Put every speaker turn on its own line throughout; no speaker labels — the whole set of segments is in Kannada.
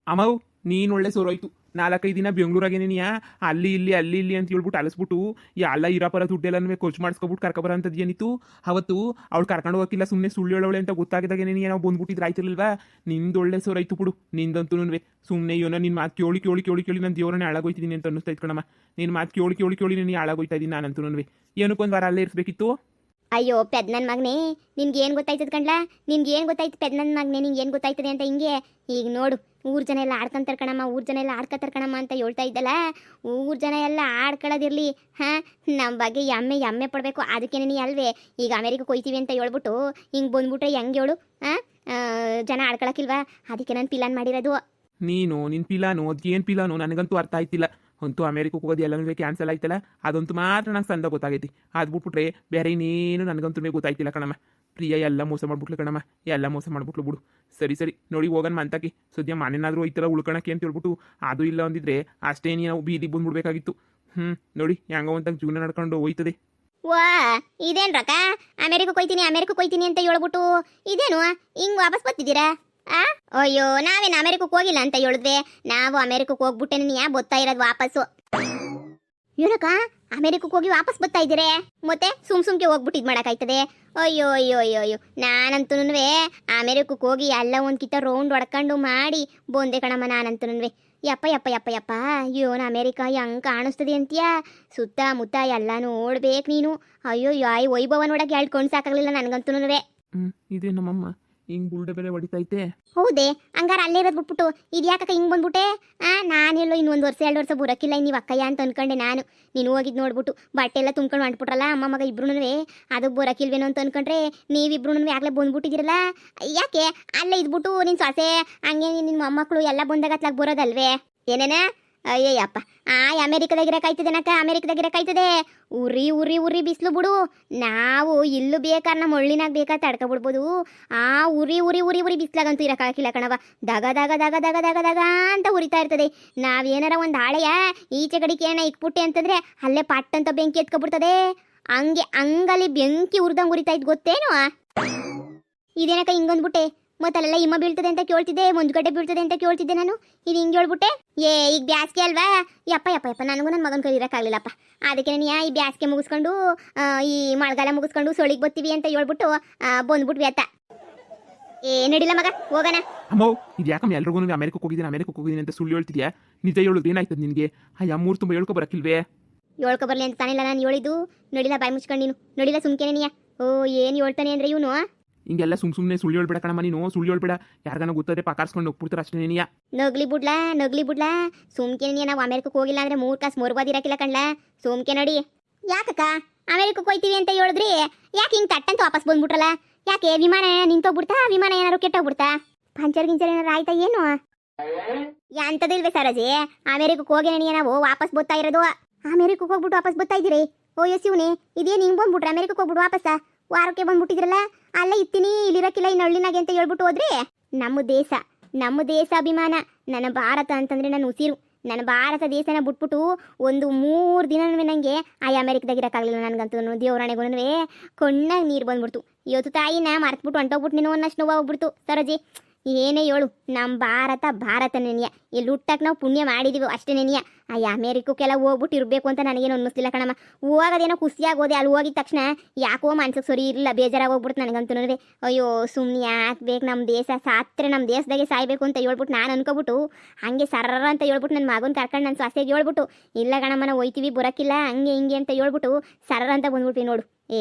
ಅಮ್ಮವ್ ನೀನು ಒಳ್ಳೆ ಸೋರೋಯ್ತು. 4-5 ದಿನ ಬೆಂಗಳೂರಾಗೇನೇನಿಯಾ ಅಲ್ಲಿ ಇಲ್ಲಿ ಅಂತ ಹೇಳ್ಬಿಟ್ಟು ಅಲಸ್ಬಿಟ್ಟು ಎಲ್ಲ ಇರಾಪರ ದುಡ್ಡೆಲ್ಲನೂ ಖರ್ಚು ಮಾಡಿಸ್ಕೊಬಿಟ್ಟು ಕರ್ಕೊಬರ ಅಂತದ್ದು ಏನಿತ್ತು. ಅವತ್ತು ಅವಳು ಕರ್ಕೊಂಡು ಹೋಗಿಲ್ಲ, ಸುಮ್ಮನೆ ಸುಳ್ಳು ಹೇಳೋಳೆ ಅಂತ ಗೊತ್ತಾಗಿದಾಗೇನೇನಿಯ ನಾವು ಬಂದ್ಬಿಟ್ಟಿದ್ರೆ ಆಯ್ತಿರಲ್ವಾ. ನಿಂದು ಒಳ್ಳೆ ಸೋರಾಯ್ತು ಬಿಡು. ನಿಂದಂತೂ ಸುಮ್ಮನೆ ಏನೋ ನಿನ್ನ ಮಾತು ಕೇಳಿ ನಾನು ದೇವರನ್ನೇ ಹಾಳಾಗೋಯ್ತಿದ್ದೀನಿ ಅಂತ ಅನ್ನಿಸ್ತಾ ಇತ್ತು ಕಣಮ್ಮ. ನಿನ್ನ ಮಾತು ಕೇಳಿ ನೀನು ಹಾಳಾಗೋಯ್ತಾ ಇದ್ದೀನಿ ನಾನಂತೂ ಏನಕ್ಕೊಂದು ವಾರ ಅಲ್ಲೇ ಇರಿಸ್ಬೇಕಿತ್ತು.
ಅಯ್ಯೋ ಪೆದ್ ನನ್ನ ಮಗನೇ, ನಿನ್ಗೇನು ಗೊತ್ತಾಯ್ತದ ಕಣ್ಲಾ? ನಿನ್ಗೇನು ಗೊತ್ತಾಯ್ತು ಪೆದ್ ನನ್ನ ಮಗನೇ, ನಿಂಗೇನು ಗೊತ್ತಾಯ್ತದೆ ಅಂತ ಹಿಂಗೆ ಈಗ ನೋಡು. ಊರ್ ಜನ ಎಲ್ಲ ಆಡ್ಕೊಂತಾರೆ ಕಣಮ್ಮ, ಊರ್ ಜನ ಎಲ್ಲ ಆಡ್ಕೊತಾರೆ ಕಣಮ್ಮ ಅಂತ ಹೇಳ್ತಾ ಇದ್ದಲ್ಲ. ಊರ್ ಜನ ಎಲ್ಲ ಆಡ್ಕೊಳ್ಳೋದಿರ್ಲಿ, ಹಾಂ ನಮ್ಮ ಬಗ್ಗೆ ಎಮ್ಮೆ ಪಡಬೇಕು. ಅದಕ್ಕೆ ನೀ ಅಲ್ವೇ ಈಗ ಅಮೇರಿಕಕ್ಕೆ ಹೋಯ್ತೀವಿ ಅಂತ ಹೇಳ್ಬಿಟ್ಟು ಹಿಂಗೆ ಬಂದ್ಬಿಟ್ರೆ ಹೆಂಗೆ ಹೇಳು? ಹಾಂ ಜನ ಆಡ್ಕೊಳಕ್ಕಿಲ್ವಾ? ಅದಕ್ಕೆ ನಾನು ಪಿಲಾನ್ ಮಾಡಿರೋದು.
ನೀನು ನಿನ್ನ ಪಿಲಾನು ಅದೇನು ಪಿಲಾನು ನನಗಂತೂ ಅರ್ಥ ಆಯ್ತಿಲ್ಲ. ಅಂತೂ ಅಮೇರಿಕಕ್ಕೆ ಹೋಗೋದು ಎಲ್ಲನೂ ಕ್ಯಾನ್ಸಲ್ ಆಯ್ತಲ್ಲ, ಅದಂತೂ ಮಾತ್ರ ನಂಗೆ ಸಂದ ಗೊತ್ತಾಗೈತಿ. ಅದು ಬಿಟ್ಬಿಟ್ರೆ ಬೇರೆ ಇನ್ನೇನು ನನಗಂತೂ ಗೊತ್ತಾಯ್ತಿಲ್ಲ ಕಣಮ್ಮ. ಪ್ರಿಯ ಎಲ್ಲ ಮೋಸ ಮಾಡ್ಬಿಟ್ಲು ಕಣಮ್ಮ, ಎಲ್ಲ ಮೋಸ ಮಾಡ್ಬಿಟ್ಲು ಬಿಡು. ಸರಿ ನೋಡಿ ಹೋಗೋಣ ಮಂತಾಕಿ. ಸದ್ಯ ಮನೇನಾದರೂ ಈ ಥರ ಉಳ್ಕೊಳಕ್ಕೆ ಅಂತ ಹೇಳ್ಬಿಟ್ಟು ಅದು ಇಲ್ಲ ಅಂದಿದ್ರೆ ಅಷ್ಟೇ ನಾವು ಬೀದಿಗೆ ಬಂದ್ಬಿಡ್ಬೇಕಾಗಿತ್ತು. ನೋಡಿ ಹೆಂಗೋ ಅಂತ ಜೀವನ ನಡ್ಕೊಂಡು ಹೋಯ್ತದೆ.
ವಾ ಇದೇನು ರೊಕ್ಕ? ಅಮೇರಿಕಕ್ಕೆ ಹೋಯ್ತೀನಿ ಅಂತ ಹೇಳ್ಬಿಟ್ಟು ಇದೇನು ಹಿಂಗೆ ವಾಪಸ್ ಬರ್ತಿದ್ದೀರಾ? ಅಯ್ಯೋ ನಾವೇನು ಅಮೇರಿಕಕ್ಕೆ ಹೋಗಿಲ್ಲ ಅಂತ ಹೇಳಿದ್ವಿ. ನಾವು ಅಮೇರಿಕಕ್ಕೆ ಹೋಗ್ಬಿಟ್ಟೇನೆ ಬರ್ತಾ ಇರೋದು ವಾಪಸ್ಸು. ಏನಕ್ಕ ಅಮೇರಿಕಕ್ಕೆ ಹೋಗಿ ವಾಪಸ್ ಬರ್ತಾ ಇದ್ದೀರಿ? ಮತ್ತೆ ಸುಮ್ಕೆ ಹೋಗ್ಬಿಟ್ಟು ಮಾಡಕ್ಕಾಯ್ತದೆ? ಅಯ್ಯೋ ನಾನಂತೂ ಅಮೇರಿಕಕ್ಕೆ ಹೋಗಿ ಎಲ್ಲ ಒಂದ್ಕಿತ ರೌಂಡ್ ಹೊಡ್ಕೊಂಡು ಮಾಡಿ ಬಂದೆ ಕಣಮ್ಮ. ನಾನಂತೂ ಯಪ್ಪ ಇವನು ಅಮೇರಿಕ ಹೆಂಗೆ ಕಾಣಿಸ್ತದೆ ಅಂತೀಯ? ಸುತ್ತಮುತ್ತ ಎಲ್ಲ ನೋಡ್ಬೇಕು ನೀನು. ಅಯ್ಯೋ ವೈಭವ ನೋಡಕ್ಕೆ ಹೇಳ್ಕೊಂಡು ಸಾಕಾಗಲಿಲ್ಲ ನನಗಂತೂ.
ಇದೇ ನಮ್ಮಮ್ಮ ಹಿಂಗೆ ಬುಲ್ಡೆ ಬೆಲೆ ಹೊಡಿತೈತೆ.
ಹೌದೇ? ಹಂಗಾರ ಅಲ್ಲೇ ಇರೋದು ಬಿಟ್ಬಿಟ್ಟು ಇದು ಯಾಕಕ್ಕ ಹಿಂಗೆ ಬಂದ್ಬಿಟ್ಟೆ? ನಾನೆಲ್ಲೋ ಇನ್ನೊಂದು ವರ್ಷ 2 ವರ್ಷ ಬರೋಕ್ಕಿಲ್ಲ ನೀವು ಅಕ್ಕಯ್ಯ ಅಂತ ಅನ್ಕೊಂಡೆ ನಾನು. ನೀನು ಹೋಗಿದ್ದು ನೋಡ್ಬಿಟ್ಟು ಬಟ್ಟೆ ಎಲ್ಲ ತುಂಬ್ಕೊಂಡು ಹೊಂಟ್ಬಿಟ್ರಲ್ಲ ಅಮ್ಮ ಮಗ ಇಬ್ರು. ಅದಕ್ಕೆ ಬರೋಕ್ಕಿಲ್ವೇನೋ ಅಂತ ಅನ್ಕೊಂಡ್ರೆ ನೀವಿಬ್ರು ಆಗಲೇ ಬಂದ್ಬಿಟ್ಟಿದ್ದೀರಲ್ಲ. ಯಾಕೆ ಅಲ್ಲೇ ಇದ್ಬಿಟ್ಟು ನಿನ್ನ ಸೊಸೆ ಹಂಗೆ ನಿನ್ನ ಮೊಮ್ಮಕ್ಕಳು ಎಲ್ಲ ಬಂದಾಗ ಅತ್ಲಾಗ ಬರೋದಲ್ವೇ? ಏನೇನ ಅಯ್ಯಯ್ಯಪ್ಪ ಅಮೇರಿಕದಾಗಿರಕಾಯ್ತದೇನಕ್ಕ? ಅಮೇರಿಕದಾಗಿರಕಾಯ್ತದೆ? ಉರಿ ಬಿಸಿಲು ಬಿಡು. ನಾವು ಇಲ್ಲೂ ಬೇಕಾದ್ರೆ ನಮ್ಮ ಒಳ್ಳಿನಾಗ ಬೇಕಾದ್ರೆ ತಡ್ಕೊಬಿಡ್ಬೋದು. ಉರಿ ಬಿಸ್ಲಾಗಂತೂ ಇರೋಕ್ಕಾಗಿಲ್ಲ ಕಣವ. ದಗ ಅಂತ ಉರಿತಾ ಇರ್ತದೆ. ನಾವೇನಾರ ಒಂದು ಹಾಳೆಯ ಈಚೆ ಕಡೆಗೆ ಏನ ಇಕ್ಬಿಟ್ಟೆ ಅಂತಂದ್ರೆ ಅಲ್ಲೇ ಪಟ್ ಅಂತ ಬೆಂಕಿ ಎತ್ಕೊಬಿಡ್ತದೆ. ಹಂಗಲ್ಲಿ ಬೆಂಕಿ ಉರಿದಂಗೆ ಉರಿತಾ ಇದ್ ಗೊತ್ತೇನು? ಇದೇನಕ್ಕ ಹಿಂಗೊಂದ್ಬಿಟ್ಟೆ? ಮತ್ತಲ್ಲೆಲ್ಲ ಹಿಮ ಬೀಳ್ತದೆ ಅಂತ ಕೇಳ್ತಿದ್ದೆ, ಮಂಜುಗಡ್ಡೆ ಬೀಳ್ತದೆ ಅಂತ ಕೇಳ್ತಿದ್ದೆ ನಾನು. ಇದು ಹಿಂಗೆ ಹೇಳ್ಬಿಟ್ಟೆ? ಈಗ ಬ್ಯಾಸ್ಗೆ ಅಲ್ವಾ? ಯಪ್ಪ ನನಗೂ ನನ್ನ ಮಗನ ಕೈ ಇರೋಕ್ಕಾಗಲಿಲ್ಲಪ್ಪ. ಅದಕ್ಕೆ ನಾನು ಈ ಬ್ಯಾಸ್ಗೆ ಮುಗಿಸ್ಕೊಂಡು ಈ ಮಳೆಗಾಲ ಮುಗಿಸ್ಕೊಂಡು ಸೊಳಿಗೆ ಬರ್ತೀವಿ ಅಂತ ಹೇಳ್ಬಿಟ್ಟು ಬಂದ್ಬಿಟ್ವಿ ಅತ್ತ. ನಡಿಲ್ಲ ಮಗ ಹೋಗೋಣ.
ಅಮ್ಮ ಇದು ಯಾಕಮ್ಮ ಎಲ್ರಿಗೂ ಅಮೇರಿಕಕ್ಕೆ ಹೋಗಿದ್ದೀನಿ ಅಂತ ಸುಳ್ಳು ಹೇಳ್ತಿದ್ಯಾ? ನಿಜ ಹೇಳೋದು ಏನಾಯ್ತದ ನಿನಗೆ? ಮೂರು ತುಂಬ ಹೇಳ್ಕೊ ಬರಕ್ಕಿಲ್ವೇ?
ಹೇಳ್ಕೊ ಬರ್ಲಿ ಅಂತ ತಾನಿಲ್ಲ ನಾನು ಹೇಳಿದ್ದು. ನಡಿಲ್ಲ ಬಾಯಿ ಮುಚ್ಕೊಂಡು ನೀನು. ನಡಿಲ್ಲ ಸುಮ್ಕೇನೆ ನೀಯ. ಏನು ಹೇಳ್ತಾನೆ ಅಂದ್ರೆ ಇವನು
ಹಿಂಗೆಲ್ಲ ಸುಮ್ಮನೆ ಸುಳ್ಳು ಹೇಳ್ಬೇಡ ಕಣಮ್ಮ. ನೀನು ಸುಳ್ಳು ಹೇಳ್ಬೇಡ. ಯಾರಿಗಾನ ಗೊತ್ತದೆ ಪಕಾರ್ಸ್ಕೊಂಡು ಹೋಗ್ಬಿಡ್ತಾರೆ ಅಷ್ಟೇ. ನೀನಿಯ
ನಗ್ಲಿ ಬಿಡ್ಲಾ ಸುಮ್ಕೆ ನಾವು ಅಮೇರಿಕಕ್ಕೆ ಹೋಗಿಲ್ಲ ಅಂದ್ರೆ 3 ಕಾಸು ಮೊರ್ಬಾದಿರಕ್ಕಿಲ್ಲ ಕಣ್ಲ. ಸುಮ್ಕೆ ನಡಿ. ಯಾಕಕ್ಕ ಅಮೇರಿಕಕ್ಕೆ ಹೋಯ್ತೀವಿ ಅಂತ ಹೇಳಿದ್ರಿ? ಯಾಕೆ ಹಿಂಗೆ ತಟ್ಟಂತ ವಾಪಸ್ ಬಂದ್ಬಿಟ್ರಲ್ಲ? ಯಾಕೆ ವಿಮಾನ ನಿಂತೋಗ್ಬಿಡ್ತಾ? ವಿಮಾನ ಏನಾರು ಕೆಟ್ಟೋಗ್ಬಿಡ್ತಾ? ಪಂಚರ್ ಏನಾರು ಆಯ್ತಾ ಏನು? ಎಂತದಿಲ್ವೇ ಸರೋಜಿ? ಅಮೇರಿಕಕ್ಕೆ ಹೋಗಿ ನಾವು ವಾಪಸ್ ಬರ್ತಾ ಇರೋದು. ಅಮೇರಿಕಕ್ಕೆ ಹೋಗ್ಬಿಟ್ಟು ವಾಪಸ್ ಬರ್ತಾ ಇದ್ದೀರಿ? ಓ ಯಸಿವ್ನಿ ಇದೇನು ಹಿಂಗೆ ಬಂದ್ಬಿಟ್ರೆ ಅಮೇರಿಕಕ್ಕೆ ಹೋಗ್ಬಿಟ್ಟು ವಾಪಸ್ಸ ವಾರಕ್ಕೆ ಬಂದ್ಬಿಟ್ಟಿದ್ರಲ್ಲ? ಅಲ್ಲೇ ಇತ್ತೀನಿ ಇಲ್ಲಿರಕ್ಕಿಲ್ಲ ಇನ್ನು ಹಳ್ಳಿನಾಗೆ ಅಂತ ಹೇಳ್ಬಿಟ್ಟು ಹೋದ್ರಿ. ನಮ್ಮ ದೇಶ ಅಭಿಮಾನ. ನನ್ನ ಭಾರತ ಅಂತಂದ್ರೆ ನನ್ನ ಉಸಿರು. ನನ್ನ ಭಾರತ ದೇಶನ ಬಿಟ್ಬಿಟ್ಟು ಒಂದು 3 ದಿನ ನನಗೆ ಅಮೇರಿಕದಾಗಿರೋಕ್ಕಾಗಲಿಲ್ಲ ನನಗಂತೂ. ದೇವರಾಣೆಗೂ ಕಣ್ಣಾಗ ನೀರು ಬಂದ್ಬಿಡ್ತು. ಇವತ್ತು ತಾಯಿನ ಮರ್ತ್ಬಿಟ್ಟು ಹೊಂಟೋಗ್ಬಿಟ್ಟು ನೀನು ಅನ್ನಷ್ಟು ನೋವು ಹೋಗ್ಬಿಡ್ತು ಸರೋಜಿ. ಏನೇ ಹೇಳು ನಮ್ಮ ಭಾರತ ನೆನೆಯ. ಇಲ್ಲಿ ಹುಟ್ಟಕ್ಕೆ ನಾವು ಪುಣ್ಯ ಮಾಡಿದೀವಿ ಅಷ್ಟೇ ನೆನೆಯ. ಅಮೇರಿಕಕ್ಕೆಲ್ಲ ಹೋಗ್ಬಿಟ್ಟು ಇರಬೇಕು ಅಂತ ನನಗೇನು ಅನ್ನಿಸ್ತಿಲ್ಲ ಕಣಮ್ಮ. ಹೋಗೋದೇನೋ ಖುಷಿಯಾಗೋದೆ. ಅಲ್ಲಿ ಹೋಗಿದ ತಕ್ಷಣ ಯಾಕೋ ಮನ್ಸಿಗೆ ಸರಿ ಇರಲಿಲ್ಲ, ಬೇಜಾರಾಗಿ ಹೋಗ್ಬಿಡ್ತು ನನಗಂತೂ. ಅಯ್ಯೋ ಸುಮ್ಮನೆ ಯಾಕೆ ಬೇಕು? ನಮ್ಮ ದೇಶ ಸಾತ್ರೆ ನಮ್ಮ ದೇಶದಾಗೆ ಸಾಯ್ಬೇಕು ಅಂತ ಹೇಳ್ಬಿಟ್ಟು ನಾನು ಅನ್ಕೋಬಿಟ್ಟು ಹಂಗೆ ಸರ್ರ ಅಂತ ಹೇಳ್ಬಿಟ್ಟು ನನ್ನ ಮಗನ ಕರ್ಕೊಂಡು ನನ್ನ ಸೊಸೆಗೆ ಹೇಳ್ಬಿಟ್ಟು ಇಲ್ಲ ಕಣಮ್ಮನ ಹೋಯ್ತೀವಿ ಬರೋಕ್ಕಿಲ್ಲ ಹಂಗೆ ಹಿಂಗೆ ಅಂತ ಹೇಳ್ಬಿಟ್ಟು ಸರ್ರ ಅಂತ ಬಂದ್ಬಿಟ್ವಿ ನೋಡು.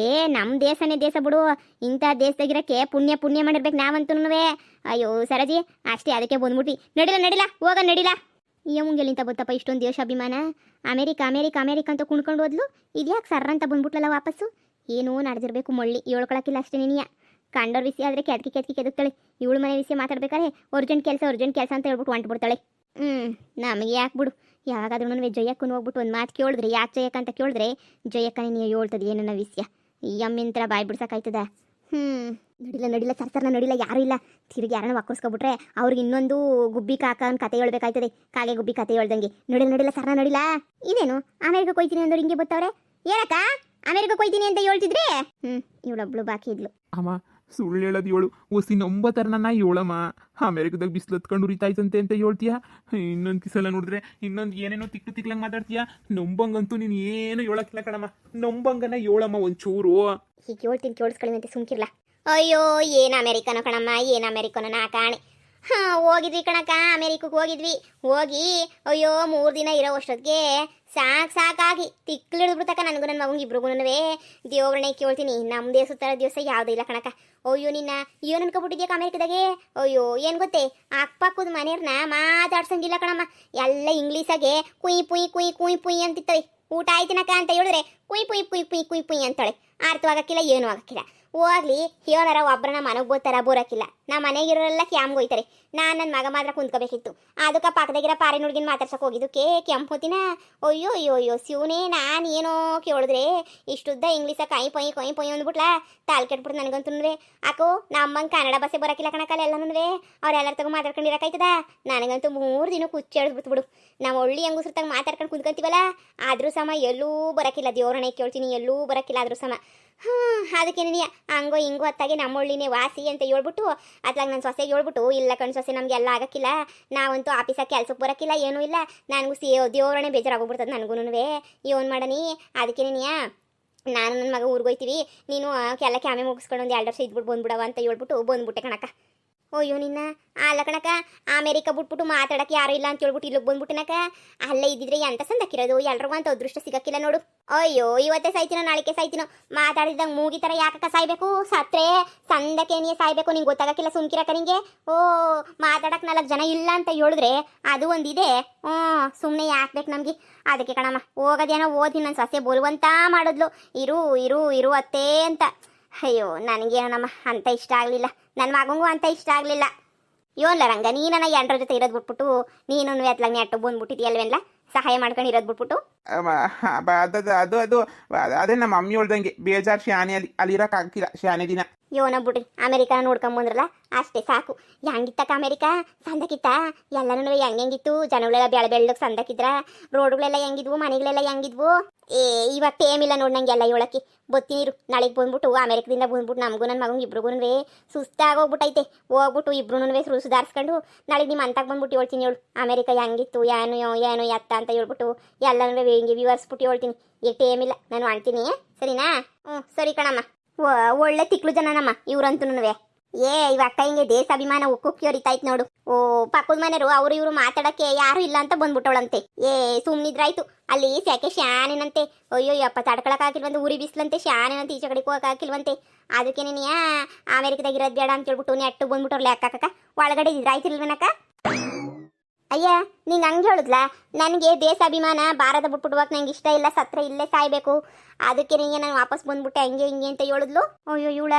ನಮ್ಮ ದೇಶನೇ ದೇಶ ಬಿಡು. ಇಂಥ ದೇಶದಾಗಿರೋಕ್ಕೆ ಪುಣ್ಯ ಮಾಡಿರ್ಬೇಕು ನಾವಂತೂ. ಅಯ್ಯೋ ಸರಜಿ ಅಷ್ಟೇ, ಅದಕ್ಕೆ ಬಂದ್ಬಿಟ್ವಿ. ನಡಿಲ್ಲ ಹೋಗ ನಡಿಲ್ಲ. ಮುಂಗೆಲಿಂತ ಬತ್ತಪ್ಪ ಇಷ್ಟೊಂದು ದೇಶ ಅಭಿಮಾನ. ಅಮೇರಿಕ ಅಂತ ಕುಣ್ಕೊಂಡು ಹೋದ್ಲು. ಇದ್ಯಾಕೆ ಸರ್ರ ಅಂತ ಬಂದ್ಬಿಟ್ಲಲ್ಲ ವಾಪಸ್ಸು? ಏನೋ ನಡೆದಿರ್ಬೇಕು ಮಳ್ಳಿ. ಹೇಳ್ಕೊಳಕ್ಕಿಲ್ಲ ಅಷ್ಟೇ ನೀನಿಯ. ಕಂಡೋರ್ ವಿಷಯ ಆದರೆ ಕೆದಕಿ ಕೆದಕ್ತಾಳೆ. ಇವಳು ಮನೆ ವಿಷಯ ಮಾತಾಡ್ಬೇಕಾರೆ ಅರ್ಜೆಂಟ್ ಕೆಲಸ ಅಂತ ಹೇಳ್ಬಿಟ್ಟು ಹೊಂಟ್ಬಿಡ್ತಾಳೆ. ನಮಗೆ ಯಾಕೆ ಬಿಡು. ಯಾವಾಗಾದ್ರೂ ಜಯಕ್ಕೂ ಹೋಗ್ಬಿಟ್ಟು ಒಂದು ಮಾತು ಕೇಳಿದ್ರೆ ಯಾಕೆ ಜಯಕ್ಕ ಅಂತ ಕೇಳಿದ್ರೆ ಜಯಕ್ಕನೇ ನೀವು ಹೇಳ್ತದೆ ಏನನ್ನ ವಿಷಯ. ಯಮ್ಮಿಂತ್ರ ಬಾಯ್ ಬಿಡ್ಸಕ್ಕಾಯ್ತದ? ನಡಿಲ್ಲ ಸರ್ಸರ್ನ ನಡಿಲ್ಲ. ಯಾರೂ ಇಲ್ಲ. ತಿರುಗಿ ಯಾರನ್ನ ಒಕ್ಕರ್ಸ್ಕೊಬಿಟ್ರೆ ಅವ್ರಿಗೆ ಇನ್ನೊಂದು ಗುಬ್ಬಿ ಕಾಕನ ಕತೆ ಹೇಳ್ಬೇಕಾಯ್ತದೆ. ಕಾಗೆ ಗುಬ್ಬಿ ಕತೆ ಹೇಳ್ದಂಗೆ. ನಡಿಲ್ಲ ಸರ್ನ ನಡಿಲ್ಲ. ಇದೇನು ಅಮೇರಿಕಕ್ಕೆ ಹೋಯ್ತೀನಿ ಅಂದವ್ರು ಹಿಂಗೆ ಬರ್ತಾವ್ರೆ? ಏನಕ್ಕ ಅಮೆರಿಕಕ್ಕೆ ಹೋಯ್ತೀನಿ ಅಂತ ಹೇಳ್ತಿದ್ರೆ ಇವಳೊಬ್ಳು ಬಾಕಿ ಇದ್ಲು.
ಅಮ್ಮ ಸುಳ್ಳು ಹೇಳೋದು ಏಳು ಒಸಿ ನಂಬತ್ತಾರ ನನ್ನ ಏಳಮ್ಮ. ಅಮೆರಿಕದಾಗ ಬಿಸಿಲು ಹತ್ಕೊಂಡು ಉರಿತಾಯ್ತಂತೆ ಅಂತ ಹೇಳ್ತೀಯ. ಇನ್ನೊಂದು ಕಿಸಲ ನೋಡಿದ್ರೆ ಇನ್ನೊಂದು ಏನೇನೋ ತಿಕ್ಕು ತಿಕ್ಲಂಗೆ ಮಾತಾಡ್ತೀಯ. ನಂಬಂಗಂತೂ ನೀನು ಏನು ಹೇಳಕ್ಕಿಲ್ಲ ಕಣಮ್ಮ. ನಂಬಂಗನ ಏಳಮ್ಮ ಒಂಚೂರು.
ಹೀಗೆ ಹೇಳ್ತೀನಿ ಕೇಳಿಸ್ಕೊಳ್ಳಿ ಅಂತ ಸುಮ್ಕಿರ್ಲ. ಅಯ್ಯೋ ಏನು ಅಮೆರಿಕನೋ ಕಣಮ್ಮ, ಏನು ಅಮೆರಿಕನೋ ನಾ ಕಾಣೆ. ಹೋಗಿದ್ವಿ ಕಣಕ್ಕ, ಅಮೆರಿಕಕ್ಕೆ ಹೋಗಿದ್ವಿ. ಹೋಗಿ ಅಯ್ಯೋ 3 ದಿನ ಇರೋ ಅಷ್ಟೊತ್ತಿಗೆ ಸಾಕಾಗಿ ತಿಕ್ಲಿಡ್ಬಿಡ್ತಕ್ಕ ನನಗೂ ನನ್ನ ಮಗಂಗೆ ಇಬ್ರಿಗೂ. ದೇವ್ರನ್ನೇ ಕೇಳ್ತೀನಿ, ನಮ್ಮದೇ ಸುತ್ತಾರ ದಿವಸ ಯಾವುದೂ ಇಲ್ಲ ಕಣಕ್ಕ. ಅಯ್ಯೋ ನಿನ್ನ ಏನು ಅನ್ಕೊಬಿಟ್ಟಿದ್ಯಾಕ ಅಮೆರಿಕದಾಗೆ? ಅಯ್ಯೋ ಏನು ಗೊತ್ತೇ, ಅಕ್ಕಪಕ್ಕದ ಮನೆಯವ್ರನ್ನ ಮಾತಾಡ್ಸಂಗಿಲ್ಲ ಕಣಮ್ಮ. ಎಲ್ಲ ಇಂಗ್ಲೀಷಾಗೆ ಕುಯ್ ಪುಯ್ ಕುಯ್ ಕುಯ್ ಪುಯ್ ಅಂತಿತ್ತವೆ. ಊಟ ಆಯ್ತಿನಕ್ಕ ಅಂತ ಹೇಳಿದ್ರೆ ಕುಯ್ ಪುಯ್ ಪುಯ್ ಪುಯ್ ಕುಯ್ ಪುಯ್ ಅಂತಾಳೆ. ಅರ್ಥವಾಗಕ್ಕಿಲ್ಲ, ಏನೂ ಆಗಕ್ಕಿಲ್ಲ. ಹೋಗ್ಲಿ ಹೇಳಾರ ಒಬ್ಬರನ್ನ ಮನೆಗೆ ಬೋತಾರ ಬೋರಕ್ಕಿಲ್ಲ. ನಮ್ಮ ಮನೆಗಿರೋರೆಲ್ಲ ಕ್ಯಾಂಪ್ಗೆ ಹೋಯ್ತಾರೆ. ನಾನು ನನ್ನ ಮಗ ಮಾತ್ರ ಕುಂತ್ಕೋಬೇಕಿತ್ತು. ಅದಕ್ಕೆ ಪಕ್ಕದಾಗಿರೋ ಪಾರಿ ನುಡ್ಗಿನ ಮಾತಾಡ್ಸಕ್ಕೆ ಹೋಗಿದ್ದಕ್ಕೆ ಕೆಂಪು ಹೊತ್ತಿನ ಅಯ್ಯೋ ಅಯ್ಯೋ ಅಯ್ಯೋ ಶಿವನೇ, ನಾನು ಏನೋ ಕೇಳಿದ್ರೆ ಇಷ್ಟುದ್ದ ಇಂಗ್ಲೀಷ ಕೈ ಪೊಯ್ ಅಂದ್ಬಿಟ್ಲ. ತಾಲ್ ಕೆಟ್ಬಿಟ್ಟು ನನಗಂತೂ ಅಕ್ಕೋ ನಮ್ಮಂಗೆ ಕನ್ನಡ ಭಾಷೆ ಬರೋಕ್ಕಿಲ್ಲ ಕಣಕ್ಕಲ್ಲ ಎಲ್ಲನೂ. ಅವ್ರೆಲ್ಲರ ತಗೋ ಮಾತಾಡ್ಕೊಂಡಿರಕಾಯ್ತದ. ನನಗಂತೂ 3 ದಿನ ಕುಚ್ಚಾಡಿಸ್ಬಿಟ್ಬಿಡು. ನಾವು ಒಳ್ಳೆ ಹೆಂಗಸ್ರತಾಗ ಮಾತಾಡ್ಕೊಂಡು ಕುಂತ್ಕೊಂತೀವಲ್ಲ, ಆದ್ರೂ ಸಮ ಎಲ್ಲೂ ಬರೋಕ್ಕಿಲ್ಲ. ದೇವ್ರನ್ನೇ ಕೇಳ್ತೀನಿ, ಎಲ್ಲೂ ಬರೋಕ್ಕಿಲ್ಲ ಆದ್ರೂ ಸಮ. ಅದಕ್ಕೆ ನೀನು ಹಂಗೋ ಹಿಂಗೋ ಅತ್ತಾಗೆ ನಮ್ಮ ಒಳ್ಳಿನೇ ವಾಸಿ ಅಂತ ಹೇಳ್ಬಿಟ್ಟು ಅತ್ಲಾಗ ನನ್ನ ಸೊಸೆಗೆ ಹೇಳ್ಬಿಟ್ಟು, ಇಲ್ಲ ಕಣ್ ಸೊಸೆ ನಮ್ಗೆ ಎಲ್ಲ ಆಗಕ್ಕಿಲ್ಲ, ನಾವಂತೂ ಆಫೀಸಾಗ ಕೆಲ್ಸಕ್ಕೆ ಬರೋಕ್ಕಿಲ್ಲ, ಏನೂ ಇಲ್ಲ. ನನಗೂ ದೇವ್ರನೇ ಬೇಜಾರಾಗೋಗ್ಬಿಡ್ತದೆ ನನಗೂ. ಏನು ಮಾಡನಿ? ಅದಕ್ಕೆ ನೀನು ನಾನು ನನ್ನ ಮಗ ಊರಿಗೋಯ್ತೀವಿ, ನೀನು ಎಲ್ಲ ಕ್ಯಾಮೆ ಮುಗಿಸ್ಕೊಂಡು ಒಂದು 2 ವರ್ಷ ಇದ್ಬಿಟ್ಟು ಬಂದ್ಬಿಡವ ಅಂತ ಹೇಳ್ಬಿಟ್ಟು ಬಂದ್ಬಿಟ್ಟೆ ಕಣಕ್ಕ. ಅಯ್ಯೋ ನಿನ್ನ ಅಲ್ಲ ಕಣಕ್ಕ, ಅಮೆರಿಕ ಬಿಟ್ಬಿಟ್ಟು ಮಾತಾಡಕ್ಕೆ ಯಾರು ಇಲ್ಲ ಅಂತ ಹೇಳ್ಬಿಟ್ಟು ಇಲ್ಲಿಗೆ ಬಂದ್ಬಿಟ್ಟಿನಕ್ಕ. ಅಲ್ಲೇ ಇದ್ದಿದ್ರೆ ಎಂತ ಸಂದಕ್ಕಿರೋದು, ಎಲ್ರಿಗೂ ಅಂತ ಅದೃಷ್ಟ ಸಿಗಕ್ಕಿಲ್ಲ ನೋಡು. ಅಯ್ಯೋ ಇವತ್ತೇ ಸಾಯ್ತೀನೋ ನಾಳೆಗೆ ಸಾಯ್ತೀನೋ, ಮಾತಾಡಿದಂಗೆ ಮೂಗಿತರ ಯಾಕಕ್ಕ ಸಾಯ್ಬೇಕು? ಸತ್ರೆ ಸಂದಕ್ಕೇನಿಯೇ ಸಾಯ್ಬೇಕು, ನಿಂಗೆ ಗೊತ್ತಾಗಕ್ಕಿಲ್ಲ ಸುಮ್ಕಿರಕ್ಕ ನಿಂಗೆ. ಓ ಮಾತಾಡಕ್ಕೆ 4 ಜನ ಇಲ್ಲ ಅಂತ ಹೇಳಿದ್ರೆ ಅದು ಒಂದಿದೆ. ಸುಮ್ಮನೆ ಯಾಕೆ ಬೇಕು ನಮಗೆ? ಅದಕ್ಕೆ ಕಣಮ್ಮ ಹೋಗೋದೇನೋ ಓದಿ ನನ್ನ ಸಸ್ಯ ಬೋಲ್ವಂತ ಮಾಡಿದ್ಲು, ಇರು ಇರು ಇರು ಅತ್ತೇ ಅಂತ. ಅಯ್ಯೋ ನನಗೇನೋ ನಮ್ಮ ಅಂತ ಇಷ್ಟ ಆಗಲಿಲ್ಲ, ನನ್ನ ಮಗಂಗೂ ಅಂತ ಇಷ್ಟ ಆಗಲಿಲ್ಲ. ಯೋನ್ಲ ರಂಗ, ನೀನನ್ನ 2 ಜೊತೆ ಇರೋದು ಬಿಟ್ಬಿಟ್ಟು ನೀನು ಎತ್ಲಾಗ ನೆಟ್ಟು ಬಂದ್ಬಿಟ್ಟಿದ್ಯಲ್ವೇನ್ಲ, ಸಹಾಯ ಮಾಡ್ಕೊಂಡು ಇರೋದು ಬಿಟ್ಬಿಟ್ಟು.
ಅದು ಅದೇ ನಮ್ಮ ಮಮ್ಮಿ ಹೇಳ್ದಂಗೆ ಬೇಜಾರು ಶಾನೆ ಅಲ್ಲಿರಕ್ಕಾಗಿಲ್ಲ ಶಾನೆ ದಿನ.
ಯೋನ ಬಿಡ್ರಿ, ಅಮೆರಿಕನ ನೋಡ್ಕೊಂಬಂದ್ರಲ್ಲ ಅಷ್ಟೇ ಸಾಕು. ಹೆಂಗಿತ್ತಕ್ಕ ಅಮೆರಿಕ? ಸಂದಕ್ಕಿತ್ತ? ಎಲ್ಲನೂ ಹೆಂಗಿತ್ತು? ಜನಗಳೆಲ್ಲ ಬೆಳ್ಳಗೆ ಸಂದಕ್ಕಿದ್ರ? ರೋಡ್ಗಳೆಲ್ಲ ಹೆಂಗಿದ್ವು? ಮನೆಗಳೆಲ್ಲ ಹೆಂಗಿದ್ವು? ಇವಾಗ ಟೇಮ್ ಇಲ್ಲ ನೋಡಿ ನಂಗೆ ಎಲ್ಲ ಹೇಳಕ್ಕೆ. ಬತ್ತೀನಿರು, ನಾಳೆಗೆ ಬಂದ್ಬಿಟ್ಟು ಅಮೆರಿಕದಿಂದ ಬಂದ್ಬಿಟ್ಟು ನಮಗೂ ನನ್ನ ಮಗಂಗೆ ಇಬ್ರಿಗೂ ಸುಸ್ತಾಗೋಗ್ಬಿಟ್ಟೈತೆ. ಹೋಗ್ಬಿಟ್ಟು ಇಬ್ರು ಸುಧಾರಿಸ್ಕೊಂಡು ನಾಳೆಗೆ ನಿಮ್ಮ ಅಂತಾಗ ಬಂದ್ಬಿಟ್ಟು ಹೇಳ್ತೀನಿ. ಹೇಳು ಅಮೆರಿಕ ಹೆಂಗಿತ್ತು, ಏನು ಎತ್ತ ಅಂತ ಹೇಳ್ಬಿಟ್ಟು ಎಲ್ಲನೂ ಹಿಂಗೆ ವಿವರಿಸ್ಬಿಟ್ಟು ಹೇಳ್ತೀನಿ. ಈಗ ಟೇಮ್ ಇಲ್ಲ, ನಾನು ಮಾಡ್ತೀನಿ, ಸರಿನಾ? ಸರಿ ಕಣಮ್ಮ. ಒಳ್ಳೆ ತಿಕ್ಲು ಜನ ನಮ್ಮ ಇವ್ರಂತೂ. ಇವ ಅಕ್ಕ ಹಿಂಗೆ ದೇಶಾಭಿಮಾನ ಉಕ್ಕುಕ್ಕಿ ಹೊರಿತಾಯ್ತು ನೋಡು. ಪಕ್ಕದ ಮನೆಯವರು ಅವರು ಇವರು ಮಾತಾಡಕ್ಕೆ ಯಾರು ಇಲ್ಲ ಅಂತ ಬಂದ್ಬಿಟ್ಟವಳಂತೆ. ಸುಮ್ನಿದ್ರಾಯ್ತು, ಅಲ್ಲಿ ಸೆಕೆ ಶಾನೇನಂತೆ. ಅಯ್ಯೋ ಅಪ್ಪ ತಡ್ಕೊಳಕ್ಕಾಗಿಲ್ವಂತೆ, ಉರಿ ಬಿಸ್ಲಂತೆ, ಶಾನೇನಂತೆ, ಈಚೆ ಕಡೆಗೆ ಹೋಗಕ್ಕಾಗಿಲ್ವಂತೆ. ಅದಕ್ಕೆ ನೀನು ಅಮೆರಿಕದಾಗ ಇರೋದು ಬೇಡ ಅಂತ ಹೇಳ್ಬಿಟ್ಟು ನೆಟ್ಟು ಬಂದ್ಬಿಟ್ಟವ್ರು ಲೆಕ್ಕಕ್ಕ. ಒಳಗಡೆ ಇದ್ರಾಯ್ತಿಲ್ವೇನಕ್ಕ? ಅಯ್ಯ ನಿಂಗೆ ಹಂಗೆ ಹೇಳಿದ್ಲ, ನನಗೆ ದೇಶಾಭಿಮಾನ ಭಾರತ ಬಿಟ್ಬಿಡುವಾಗ ನಂಗೆ ಇಷ್ಟ ಇಲ್ಲ, ಸತ್ರ ಇಲ್ಲೇ ಸಾಯ್ಬೇಕು, ಅದಕ್ಕೆ ನಿಂಗೆ ನಾನು ವಾಪಸ್ ಬಂದ್ಬಿಟ್ಟೆ ಹಂಗೆ ಹಿಂಗೆ ಅಂತ ಹೇಳಿದ್ಲು. ಅಯ್ಯೋ ಇವಳ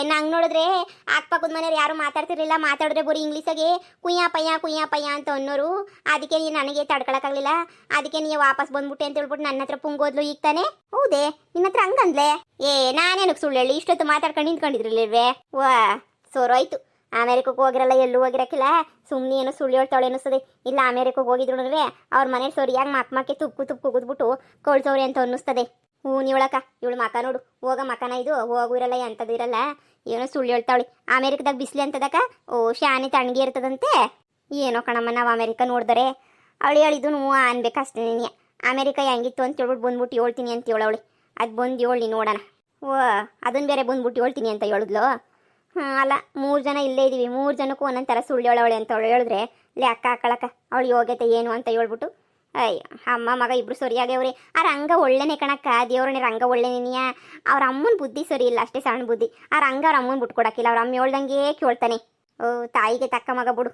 ನಂಗೆ ನೋಡಿದ್ರೆ ಅಕ್ಕಪಕ್ಕದ ಮನೆಯವ್ರು ಯಾರು ಮಾತಾಡ್ತಿರ್ಲಿಲ್ಲ, ಮಾತಾಡಿದ್ರೆ ಬರೀ ಇಂಗ್ಲೀಷಾಗೆ ಕುಯ್ಯ ಪಯ್ಯ ಅಂತ ಅನ್ನೋರು. ಅದಕ್ಕೆ ನೀನು ನನಗೆ ತಡ್ಕೊಳಕ್ಕಾಗಲಿಲ್ಲ, ಅದಕ್ಕೆ ನೀ ವಾಪಸ್ ಬಂದ್ಬಿಟ್ಟೆ ಅಂತ ಹೇಳ್ಬಿಟ್ಟು ನನ್ನ ಹತ್ರ ಪುಂಗೋದ್ಲು ಈಗ ತಾನೆ. ಹೌದೇ ನಿನ್ನ ಹತ್ರ ಹಂಗಂದ್ಲೆ? ನಾನೇನಕ್ಕೆ ಸುಳ್ಳು ಹೇಳಿ, ಇಷ್ಟೊತ್ತು ಮಾತಾಡ್ಕೊಂಡು ನಿಂತ್ಕೊಂಡಿದ್ರಲಿಲ್ವೇ? ಸೋರೋಯ್ತು. ಅಮೆರಿಕಕ್ಕೆ ಹೋಗಿರಲ್ಲ, ಎಲ್ಲೂ ಹೋಗಿರಕ್ಕಿಲ್ಲ, ಸುಮ್ಮನೆ ಏನೋ ಸುಳ್ಳು ಹೇಳ್ತಾಳೆ ಅನ್ನಿಸ್ತದೆ. ಇಲ್ಲ ಅಮೆರಿಕಕ್ಕೆ ಹೋಗಿದ್ರು ಅವ್ರ ಮನೆ ಸರಿಯಾಗಿ ಮಕ್ಕಕ್ಕೆ ತುಪ್ಪು ಕುಗಿದ್ಬಿಟ್ಟು ಕಳ್ಸೋರಿ ಅಂತ ಅನ್ನಿಸ್ತದೆ. ನೀವಳಕ್ಕ ಇವಳು ಮಕ ನೋಡು, ಹೋಗ ಮಕನ ಇದು ಹೋಗು ಇರಲ್ಲ, ಎಂಥದ್ದು ಇರಲ್ಲ, ಏನೋ ಸುಳ್ಳು ಹೇಳ್ತಾವಳಿ. ಅಮೆರಿಕದಾಗ ಬಿಸಿಲಿ ಅಂತದಕ್ಕ, ಶಾನೆ ತಣ್ಣಗೆ ಇರ್ತದಂತೆ. ಏನೋ ಕಣಮ್ಮ, ನಾವು ಅಮೆರಿಕ ನೋಡಿದರೆ ಅವಳು ಹೇಳಿದ್ದು ನೀವು ಅನ್ಬೇಕಷ್ಟೇ. ನೀನು ಅಮೆರಿಕ ಹೆಂಗಿತ್ತು ಅಂತ ಹೇಳ್ಬಿಟ್ಟು ಬಂದ್ಬಿಟ್ಟು ಹೇಳ್ತೀನಿ ಅಂತ ಹೇಳವಳಿ. ಅದು ಬಂದು ಹೇಳಿ ನೋಡೋಣ. ಅದನ್ನು ಬೇರೆ ಬಂದ್ಬಿಟ್ಟು ಹೇಳ್ತೀನಿ ಅಂತ ಹೇಳಿದ್ಲು. ಅಲ್ಲ 3 ಜನ ಇಲ್ಲೇ ಇದ್ದೀವಿ, 3 ಜನಕ್ಕೂ ಒಂದೊಂದು ಥರ ಸುಳ್ಳು ಹೇಳವಳೆ ಅಂತ ಅವಳು ಹೇಳಿದ್ರೆ ಲೆಕ್ಕ ಹಾಕೊಳಕ್ಕ ಅವಳು ಯೋಗ್ಯತೆ ಏನು ಅಂತ ಹೇಳ್ಬಿಟ್ಟು. ಅಯ್ಯ ಅಮ್ಮ ಮಗ ಇಬ್ರು ಸರಿಯಾಗ್ಯವ್ರಿ. ಆ ರಂಗ ಒಳ್ಳೆನೇ ಕಣಕ್ಕ, ದೇವ್ರನೇ ರಂಗ ಒಳ್ಳೆನೇನಿಯ. ಅವ್ರ ಅಮ್ಮನ ಬುದ್ಧಿ ಸರಿ ಇಲ್ಲ, ಅಷ್ಟೇ ಸಣ್ಣ ಬುದ್ಧಿ. ಆ ರಂಗ ಅವ್ರ ಅಮ್ಮನ ಬಿಟ್ಕೊಡಕ್ಕಿಲ್ಲ, ಅವ್ರ ಅಮ್ಮ ಹೇಳ್ದಂಗೆ ಕೇಳ್ತಾನೆ. ತಾಯಿಗೆ ತಕ್ಕ ಮಗ ಬಿಡು.